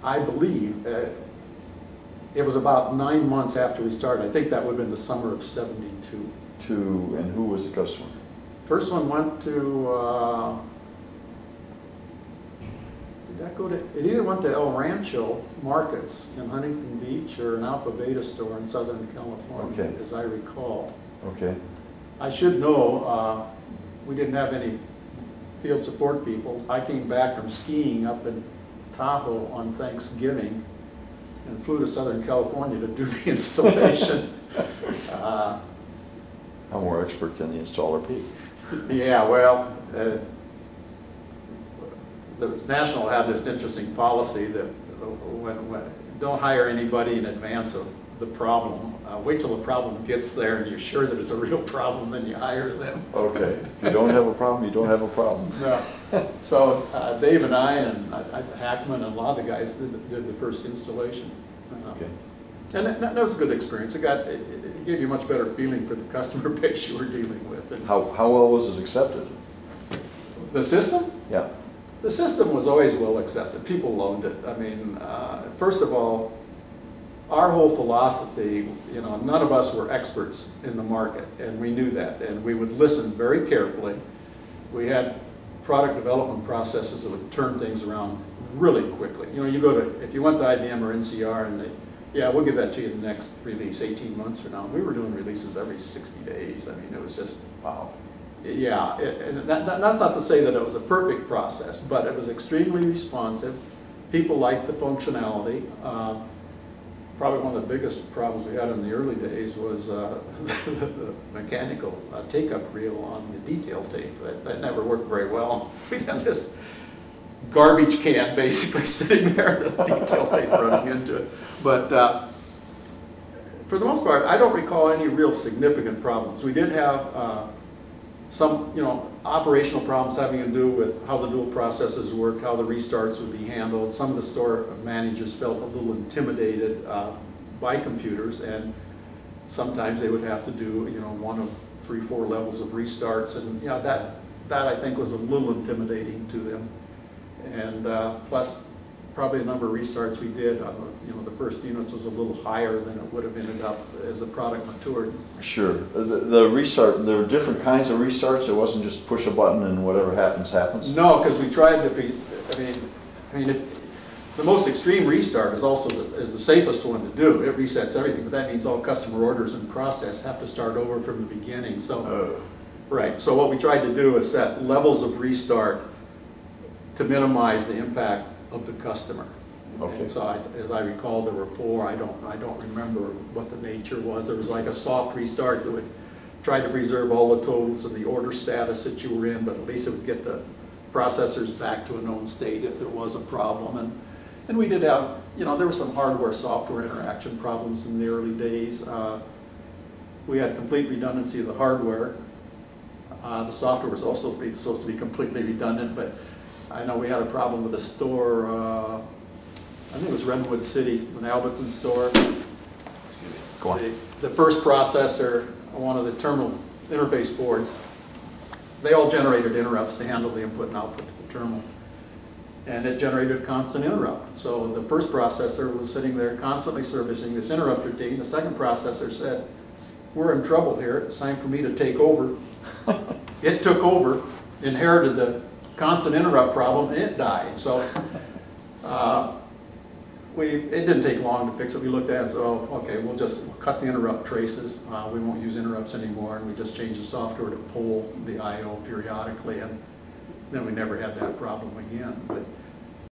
I believe, it was about 9 months after we started. I think that would have been the summer of '72. And who was the customer? First one went to, did that go to, it either went to El Rancho Markets in Huntington Beach or an Alpha Beta store in Southern California, Okay. as I recall. Okay. I should know, we didn't have any field support people. I came back from skiing up in Tahoe on Thanksgiving and flew to Southern California to do the installation. How more expert can the installer be? Yeah, well, the National had this interesting policy that don't hire anybody in advance of the problem. Wait till the problem gets there and you're sure that it's a real problem, then you hire them. Okay. If you don't have a problem, you don't have a problem. No. So Dave and I and Hackman and a lot of the guys did the first installation. Okay. And that was a good experience. It gave you a much better feeling for the customer base you were dealing with. And How well was it accepted? the system? Yeah. The system was always well accepted. People loved it. I mean, first of all, our whole philosophy, you know, none of us were experts in the market, and we knew that, and we would listen very carefully. We had product development processes that would turn things around really quickly. You know, you go to, if you went to IBM or NCR and they, yeah, we'll give that to you in the next release, 18 months from now. We were doing releases every 60 days. I mean, it was just, Wow. yeah. That's not to say that it was a perfect process, but it was extremely responsive. People liked the functionality. Probably one of the biggest problems we had in the early days was the mechanical take-up reel on the detail tape. That never worked very well. We'd have this garbage can basically sitting there, the detail tape running into it. But for the most part, I don't recall any real significant problems. We did have some, you know, operational problems having to do with how the dual processes worked, how the restarts would be handled. Some of the store managers felt a little intimidated by computers, and sometimes they would have to do, you know, 1 of 3, 4 levels of restarts, and you know, that I think was a little intimidating to them. And plus, probably the number of restarts we did on the, you know, the first units was a little higher than it would have ended up as the product matured. Sure. The restart, there were different kinds of restarts. It wasn't just push a button and whatever happens, happens. No, because we tried to be, I mean, the most extreme restart is also the safest one to do. It resets everything, but that means all customer orders and process have to start over from the beginning. So, right. So what we tried to do is set levels of restart to minimize the impact of the customer. Okay. And so, as I recall, there were 4. I don't remember what the nature was. There was like a soft restart that would try to preserve all the totals and the order status that you were in, but at least it would get the processors back to a known state if there was a problem. And we did have, you know, there were some hardware-software interaction problems in the early days. We had complete redundancy of the hardware. The software was also supposed to be completely redundant, but I know we had a problem with a store, I think it was Redwood City, an Albertson store. Go on. The first processor, one of the terminal interface boards, they all generated interrupts to handle the input and output to the terminal. And it generated a constant interrupt. So the first processor was sitting there constantly servicing this interrupt routine. The second processor said, we're in trouble here, it's time for me to take over. It took over, inherited the constant interrupt problem, and it died. So it didn't take long to fix it. We looked at it and said, oh, okay, we'll cut the interrupt traces. We won't use interrupts anymore, and we just changed the software to pull the I/O periodically, and then we never had that problem again. But